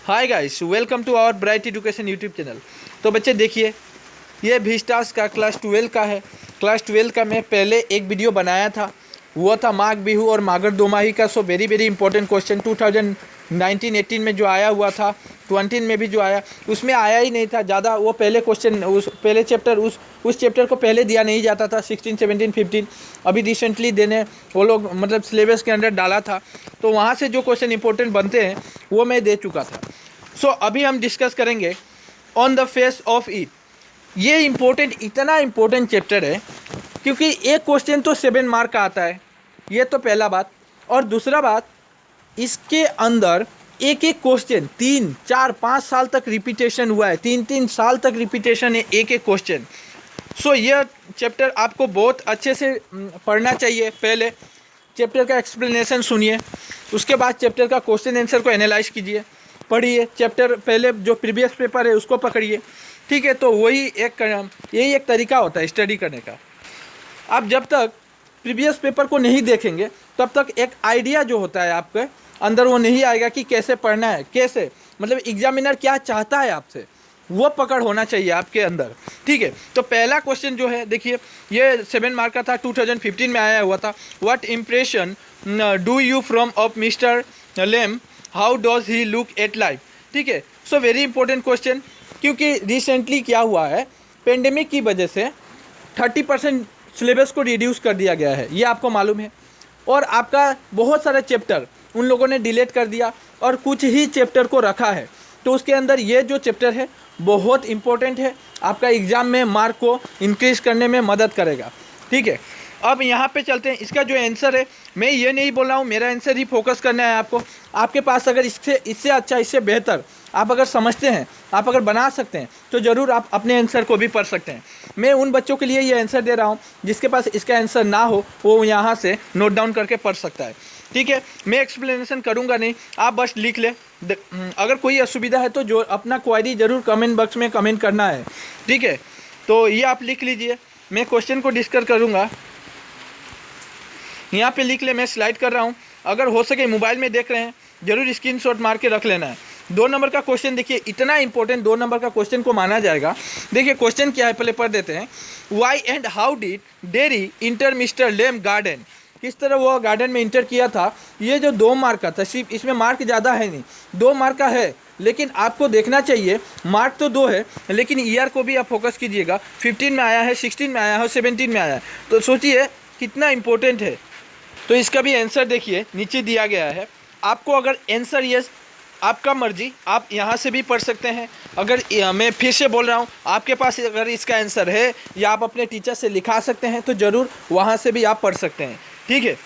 Hi guys, welcome to our Bright Education YouTube channel. तो बच्चे देखिए, ये विस्टास का क्लास 12 का है। क्लास 12 का मैं पहले एक वीडियो बनाया था, वो था माघ बिहू और मागर दोमाही का। So very very important question 2019-18 में जो आया हुआ था, 20 में भी जो आया, उसमें आया ही नहीं था ज़्यादा। वो पहले क्वेश्चन उस पहले चैप्टर उस चैप्टर को पहले दिया नहीं जाता था, 16, 17, 15। अभी रिसेंटली देने वो लोग मतलब सिलेबस के अंदर डाला था, तो वहाँ से जो क्वेश्चन इंपॉर्टेंट बनते हैं वो मैं दे चुका था। सो अभी हम डिस्कस करेंगे on the face of it. ये इम्पोर्टेंट, इतना इम्पोर्टेंट चैप्टर है क्योंकि एक क्वेश्चन तो 7 मार्क का आता है, ये तो पहला बात। और दूसरा बात, इसके अंदर एक एक क्वेश्चन 3, 4, 5 साल तक रिपीटेशन हुआ है, 3 साल तक रिपीटेशन है एक एक क्वेश्चन। सो यह चैप्टर आपको बहुत अच्छे से पढ़ना चाहिए। पहले चैप्टर का एक्सप्लेनेशन सुनिए, उसके बाद चैप्टर का क्वेश्चन आंसर को एनालाइज कीजिए, पढ़िए। चैप्टर पहले जो प्रीवियस पेपर है उसको पकड़िए, ठीक है। तो यही एक तरीका होता है स्टडी करने का। आप जब तक प्रीवियस पेपर को नहीं देखेंगे तब तक एक आइडिया जो होता है आपके अंदर वो नहीं आएगा कि कैसे पढ़ना है, कैसे मतलब एग्जामिनर क्या चाहता है आपसे, वो पकड़ होना चाहिए आपके अंदर, ठीक है। तो पहला क्वेश्चन जो है देखिए, ये 7 मार्क का था, 2015 में आया हुआ था। What impression do you from of mister lame, how does he look at life, ठीक है। सो वेरी इंपॉर्टेंट क्वेश्चन, क्योंकि रिसेंटली क्या हुआ है, पेंडेमिक की वजह से 30% सिलेबस को रिड्यूस कर दिया गया है, ये आपको मालूम है। और आपका बहुत सारा चैप्टर उन लोगों ने डिलीट कर दिया और कुछ ही चैप्टर को रखा है। तो उसके अंदर ये जो चैप्टर है बहुत इंपॉर्टेंट है, आपका एग्ज़ाम में मार्क को इंक्रीज करने में मदद करेगा, ठीक है। अब यहाँ पे चलते हैं, इसका जो आंसर है, मैं ये नहीं बोल रहा हूँ मेरा आंसर ही फोकस करना है आपको। आपके पास अगर इससे अच्छा, इससे बेहतर आप अगर समझते हैं, आप अगर बना सकते हैं, तो ज़रूर आप अपने आंसर को भी पढ़ सकते हैं। मैं उन बच्चों के लिए ये आंसर दे रहा हूँ जिसके पास इसका आंसर ना हो, वो यहाँ से नोट डाउन करके पढ़ सकता है, ठीक है। मैं एक्सप्लेनेशन करूँगा नहीं, आप बस लिख ले। अगर कोई असुविधा है तो जो अपना क्वेरी ज़रूर कमेंट बॉक्स में कमेंट करना है, ठीक है। तो ये आप लिख लीजिए, मैं क्वेश्चन को डिस्कस करूँगा। यहाँ पे लिख ले, मैं स्लाइड कर रहा हूँ। अगर हो सके मोबाइल में देख रहे हैं, जरूर स्क्रीनशॉट मार के रख लेना है। 2 नंबर का क्वेश्चन देखिए, इतना इंपॉर्टेंट 2 नंबर का क्वेश्चन को माना जाएगा। देखिए क्वेश्चन क्या है, पहले पढ़ देते हैं। Why and how did Derry enter Mr Lamb garden, किस तरह वो गार्डन में इंटर किया था। ये जो 2 मार्क का था, सिर्फ इसमें मार्क ज़्यादा है नहीं, 2 मार्क का है, लेकिन आपको देखना चाहिए मार्क तो 2 है, लेकिन ईयर को भी आप फोकस कीजिएगा। 15 में आया है, 16 में आया है, 17 में आया है, तो सोचिए कितना इंपॉर्टेंट है। तो इसका भी आंसर देखिए नीचे दिया गया है। आपको अगर आंसर यस, आपका मर्जी, आप यहाँ से भी पढ़ सकते हैं। अगर मैं फिर से बोल रहा हूँ, आपके पास अगर इसका आंसर है या आप अपने टीचर से लिखा सकते हैं, तो ज़रूर वहाँ से भी आप पढ़ सकते हैं, ठीक है।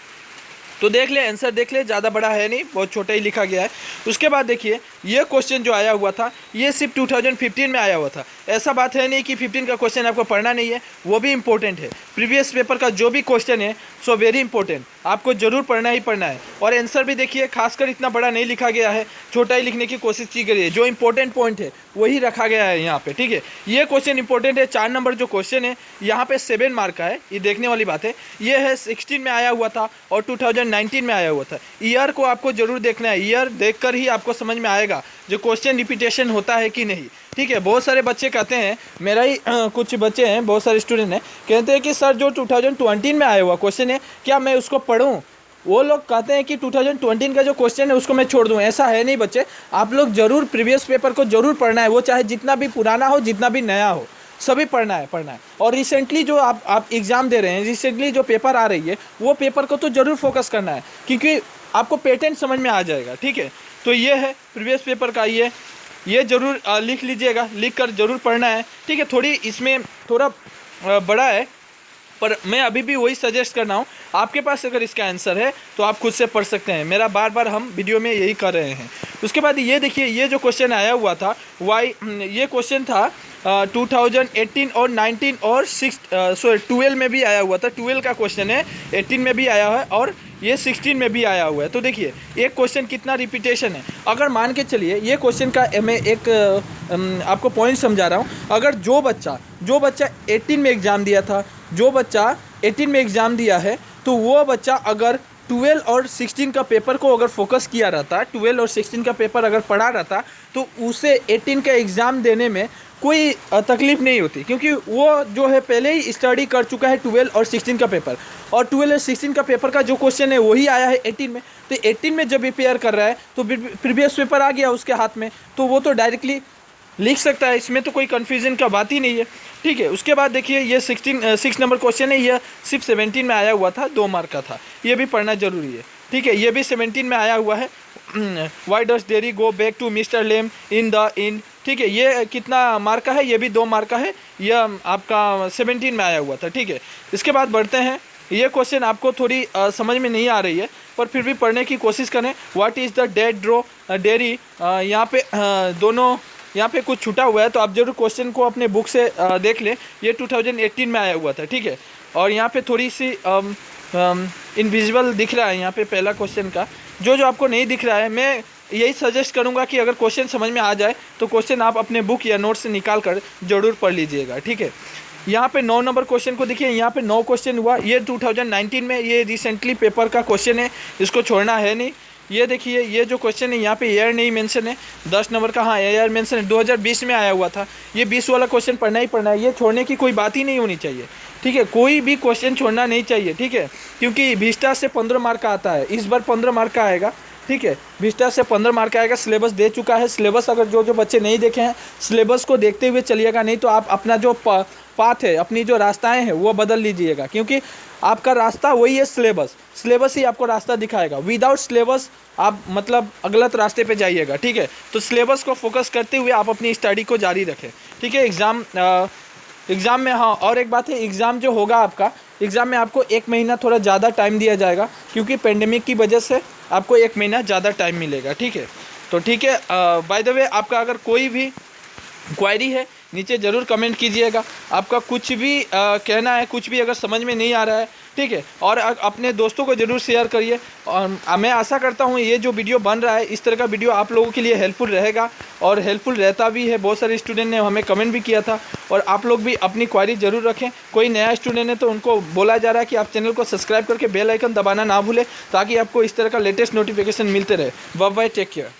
तो देख ले, आंसर देख ले, ज़्यादा बड़ा है नहीं, बहुत छोटा ही लिखा गया है। उसके बाद देखिए, ये क्वेश्चन जो आया हुआ था, ये सिर्फ 2015 में आया हुआ था। ऐसा बात है नहीं कि 15 का क्वेश्चन आपको पढ़ना नहीं है, वो भी इंपॉर्टेंट है। प्रीवियस पेपर का जो भी क्वेश्चन है, सो वेरी इंपॉर्टेंट, आपको जरूर पढ़ना ही पढ़ना है। और आंसर भी देखिए, खासकर इतना बड़ा नहीं लिखा गया है, छोटा ही लिखने की कोशिश की गई है। जो इंपॉर्टेंट पॉइंट है वही रखा गया है यहाँ पे, ठीक है। ये क्वेश्चन इंपॉर्टेंट है। 4 नंबर जो क्वेश्चन है यहाँ पे 7 मार्क का है, ये देखने वाली बात है। ये है 16 में आया हुआ था और 2019 में आया हुआ था। ईयर को आपको जरूर देखना है, ईयर देखकर ही आपको समझ में आएगा जो क्वेश्चन रिपीटेशन होता है कि नहीं, ठीक है। बहुत सारे बच्चे कहते हैं, मेरा ही कुछ बच्चे हैं, बहुत सारे स्टूडेंट हैं, कहते हैं कि सर जो 2020 में आया हुआ क्वेश्चन है, क्या मैं उसको पढ़ूं। वो लोग कहते हैं कि 2020 का जो क्वेश्चन है उसको मैं छोड़ दूं। ऐसा है नहीं बच्चे, आप लोग जरूर प्रीवियस पेपर को जरूर पढ़ना है, वो चाहे जितना भी पुराना हो, जितना भी नया हो, सभी पढ़ना है। और रिसेंटली जो आप एग्ज़ाम दे रहे हैं, रिसेंटली जो पेपर आ रही है, वो पेपर को तो ज़रूर फोकस करना है, क्योंकि आपको पैटर्न समझ में आ जाएगा, ठीक है। तो ये है प्रीवियस पेपर का, ये ज़रूर लिख लीजिएगा, लिख कर ज़रूर पढ़ना है, ठीक है। थोड़ी इसमें थोड़ा बड़ा है, पर मैं अभी भी वही सजेस्ट कर रहा हूँ। आपके पास अगर इसका आंसर है तो आप खुद से पढ़ सकते हैं, मेरा बार हम वीडियो में यही कर रहे हैं। उसके बाद ये देखिए, ये जो क्वेश्चन आया हुआ था, ये क्वेश्चन था 2018 और 19 और 12 में भी आया हुआ था। 12 का क्वेश्चन है, 18 में भी आया है और ये 16 में भी आया हुआ है। तो देखिए एक क्वेश्चन कितना रिपीटेशन है। अगर मान के चलिए, ये क्वेश्चन का मैं एक आपको पॉइंट समझा रहा हूँ। अगर जो बच्चा 18 में एग्ज़ाम दिया था, जो बच्चा 18 में एग्ज़ाम दिया है, तो वो बच्चा अगर 12 और 16 का पेपर को अगर फोकस किया रहता, 12 और 16 का पेपर अगर पढ़ा रहता, तो उसे 18 का एग्ज़ाम देने में कोई तकलीफ़ नहीं होती, क्योंकि वो जो है पहले ही स्टडी कर चुका है 12 और 16 का पेपर, और 12 और 16 का पेपर का जो क्वेश्चन है वही आया है 18 में। तो 18 में जब प्रिपेयर कर रहा है तो प्रीवियस पेपर आ गया उसके हाथ में, तो वो तो डायरेक्टली लिख सकता है, इसमें तो कोई कन्फ्यूजन का बात ही नहीं है। ठीक है, उसके बाद देखिए ये 6 नंबर क्वेश्चन है, ये सिर्फ 17 में आया हुआ था, 2 मार्क का था, ये भी पढ़ना जरूरी है। ठीक है, ये भी 17 में आया हुआ है, why does Derry go back to Mr Lamb in the in. ठीक है, ये कितना मार्क का है, ये भी 2 मार्क का है, यह आपका 17 में आया हुआ था। ठीक है, इसके बाद बढ़ते हैं, ये क्वेश्चन आपको थोड़ी समझ में नहीं आ रही है, पर फिर भी पढ़ने की कोशिश करें। What is the dead draw Derry, यहाँ पे दोनों यहाँ पे कुछ छूटा हुआ है, तो आप जरूर क्वेश्चन को अपने बुक से देख लें, ये 2018 में आया हुआ था। ठीक है, और यहाँ पे थोड़ी सी इनविजिबल दिख रहा है यहाँ पे पहला क्वेश्चन का, जो आपको नहीं दिख रहा है, मैं यही सजेस्ट करूँगा कि अगर क्वेश्चन समझ में आ जाए तो क्वेश्चन आप अपने बुक या नोट से निकाल कर ज़रूर पढ़ लीजिएगा। ठीक है, यहाँ पे 9 नंबर क्वेश्चन को देखिए, यहाँ पे 9 क्वेश्चन हुआ, ये 2019 में, ये रिसेंटली पेपर का क्वेश्चन है, इसको छोड़ना है नहीं। ये देखिए, ये जो क्वेश्चन है यहाँ पे ईयर नहीं मेंशन है, 10 नंबर का, हाँ ईयर मेंशन है, 2020 में आया हुआ था, ये 20 वाला क्वेश्चन पढ़ना ही पढ़ना है, ये छोड़ने की कोई बात ही नहीं होनी चाहिए। ठीक है, कोई भी क्वेश्चन छोड़ना नहीं चाहिए। ठीक है, क्योंकि विस्टा से 15 मार्क का आता है, इस बार 15 मार्क का आएगा। ठीक है, विस्टा से 15 मार्क का आएगा, सिलेबस दे चुका है, सिलेबस अगर जो बच्चे नहीं देखे हैं, सिलेबस को देखते हुए चलिएगा, नहीं तो आप अपना जो पाथ है, अपनी जो रास्ताएं हैं वो बदल लीजिएगा, क्योंकि आपका रास्ता वही है सिलेबस ही आपको रास्ता दिखाएगा। विदाउट सिलेबस आप मतलब गलत रास्ते पे जाइएगा। ठीक है, तो सिलेबस को फोकस करते हुए आप अपनी स्टडी को जारी रखें। ठीक है, एग्ज़ाम में, हाँ और एक बात है, एग्ज़ाम जो होगा आपका, एग्ज़ाम में आपको 1 महीना थोड़ा ज़्यादा टाइम दिया जाएगा, क्योंकि पेंडेमिक की वजह से आपको 1 महीना ज़्यादा टाइम मिलेगा। ठीक है, तो ठीक है, बाय द वे आपका अगर कोई भी क्वेरी है नीचे ज़रूर कमेंट कीजिएगा, आपका कुछ भी कहना है, कुछ भी अगर समझ में नहीं आ रहा है। ठीक है, और अपने दोस्तों को ज़रूर शेयर करिए, और मैं आशा करता हूँ ये जो वीडियो बन रहा है, इस तरह का वीडियो आप लोगों के लिए हेल्पफुल रहेगा, और हेल्पफुल रहता भी है। बहुत सारे स्टूडेंट ने हमें कमेंट भी किया था, और आप लोग भी अपनी क्वेरी ज़रूर रखें। कोई नया स्टूडेंट है तो उनको बोला जा रहा है कि आप चैनल को सब्सक्राइब करके बेल आइकन दबाना ना भूलें, ताकि आपको इस तरह का लेटेस्ट नोटिफिकेशन मिलते रहे। Bye bye, take care.